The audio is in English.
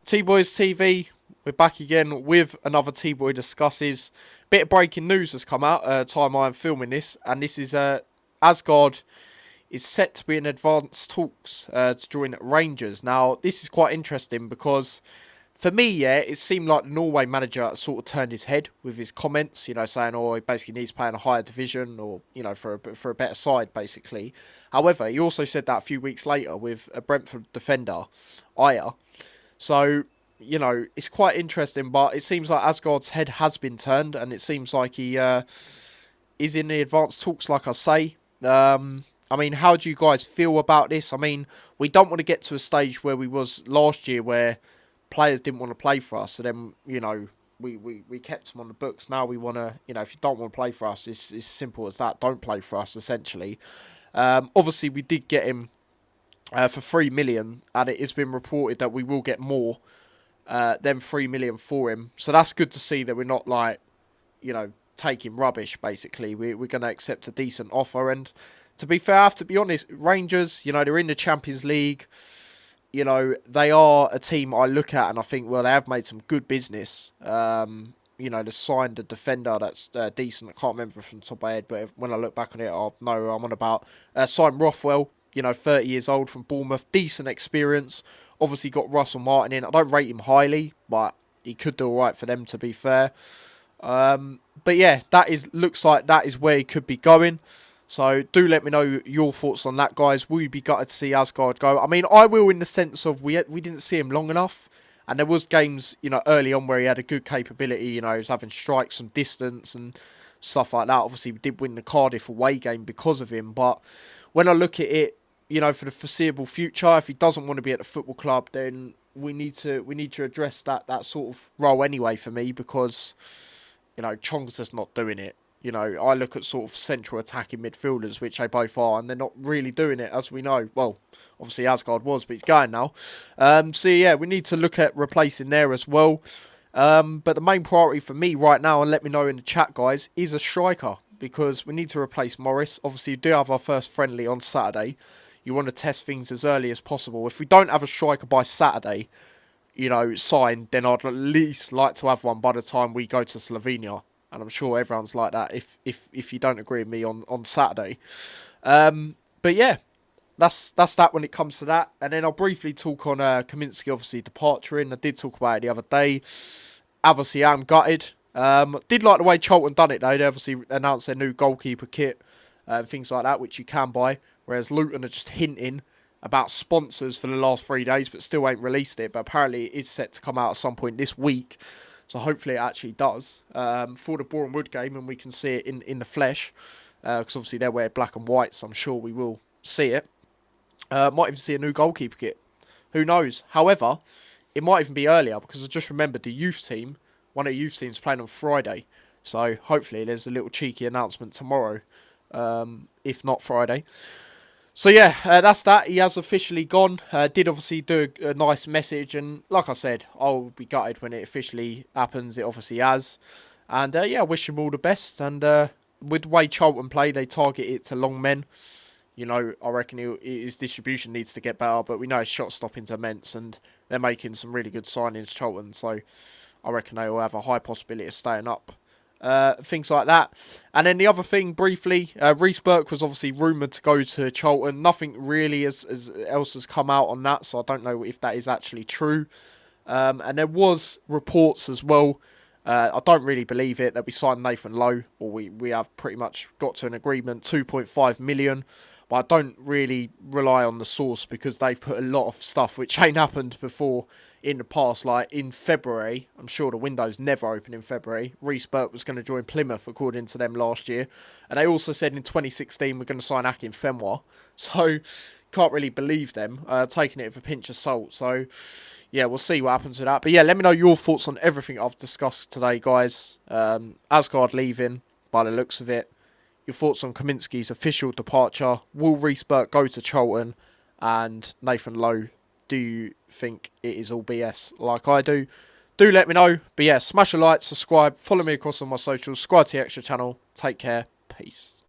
T-Boys TV, we're back again with another T-Boy Discusses. Bit of breaking news has come out, time I am filming this, and this is Aasgaard is set to be in advanced talks to join Rangers. Now, this is quite interesting because, for me, yeah, it seemed like the Norway manager sort of turned his head with his comments, saying, oh, he basically needs to play in a higher division or, for a better side, basically. However, he also said that a few weeks later with a Brentford defender, Aya. So, it's quite interesting, but it seems like Aasgaard's head has been turned, and it seems like he is in the advanced talks, like I say. How do you guys feel about this? We don't want to get to a stage where we was last year, where players didn't want to play for us, so then, we kept them on the books. Now we want to, if you don't want to play for us, it's as simple as that. Don't play for us, essentially. Obviously, we did get him for 3 million, and it has been reported that we will get more than 3 million for him. So that's good to see that we're not taking rubbish, basically. We're going to accept a decent offer. And to be fair, I have to be honest, Rangers, they're in the Champions League. They are a team I look at and I think, well, they have made some good business. They signed a defender that's decent. I can't remember from the top of my head, but when I look back on it, I'll know I'm on about. Signed Rothwell. 30 years old from Bournemouth. Decent experience. Obviously got Russell Martin in. I don't rate him highly, but he could do alright for them, to be fair. But yeah, looks like that is where he could be going. So do let me know your thoughts on that, guys. Will you be gutted to see Aasgaard go? I will, in the sense of we didn't see him long enough. And there was games, early on where he had a good capability. He was having strikes from distance and stuff like that. Obviously, we did win the Cardiff away game because of him. But when I look at it, for the foreseeable future, if he doesn't want to be at the football club, then we need to address that sort of role anyway for me, because Chong's just not doing it. I look at sort of central attacking midfielders, which they both are, and they're not really doing it, as we know. Well, obviously Aasgaard was, but he's going now. So yeah, we need to look at replacing there as well. But the main priority for me right now, and let me know in the chat, guys, is a striker, because we need to replace Morris. Obviously, we do have our first friendly on Saturday. You want to test things as early as possible. If we don't have a striker by Saturday, signed, then I'd at least like to have one by the time we go to Slovenia. And I'm sure everyone's like that if you don't agree with me on Saturday. But yeah, that's that when it comes to that. And then I'll briefly talk on Kaminsky, obviously, departuring. I did talk about it the other day. Obviously, I'm gutted. Did like the way Charlton done it, though. They obviously announced their new goalkeeper kit and things like that, which you can buy. Whereas Luton are just hinting about sponsors for the last 3 days, but still ain't released it. But apparently it is set to come out at some point this week. So hopefully it actually does for the Boreham Wood game, and we can see it in the flesh. Because obviously they're wearing black and white, so I'm sure we will see it. Might even see a new goalkeeper kit. Who knows? However, it might even be earlier, because I just remembered the youth team, one of the youth teams playing on Friday. So hopefully there's a little cheeky announcement tomorrow, if not Friday. So yeah, that's that. He has officially gone. Did obviously do a nice message, and like I said, I'll be gutted when it officially happens. It obviously has. And yeah, I wish him all the best. And with the way Charlton play, they target it to long men. I reckon his distribution needs to get better, but we know his shot stopping's immense, and they're making some really good signings, Charlton. So I reckon they will have a high possibility of staying up. Things like that. And then the other thing, briefly, Reece Burke was obviously rumoured to go to Charlton. Nothing really else has come out on that, so I don't know if that is actually true. And there was reports as well, I don't really believe it, that we signed Nathan Lowe, or we have pretty much got to an agreement, 2.5 million. But I don't really rely on the source, because they've put a lot of stuff which ain't happened before in the past. Like in February, I'm sure the window's never open in February, Reece Burke was going to join Plymouth, according to them, last year. And they also said in 2016 we're going to sign Akin Fenwa. So can't really believe them, taking it with a pinch of salt. So yeah, we'll see what happens with that. But yeah, let me know your thoughts on everything I've discussed today, guys. Aasgaard leaving, by the looks of it. Your thoughts on Kaminsky's official departure. Will Reece Burke go to Charlton? And Nathan Lowe, do you think it is all BS like I do? Do let me know. But yeah, smash a like, subscribe, follow me across on my socials, subscribe to the extra channel. Take care. Peace.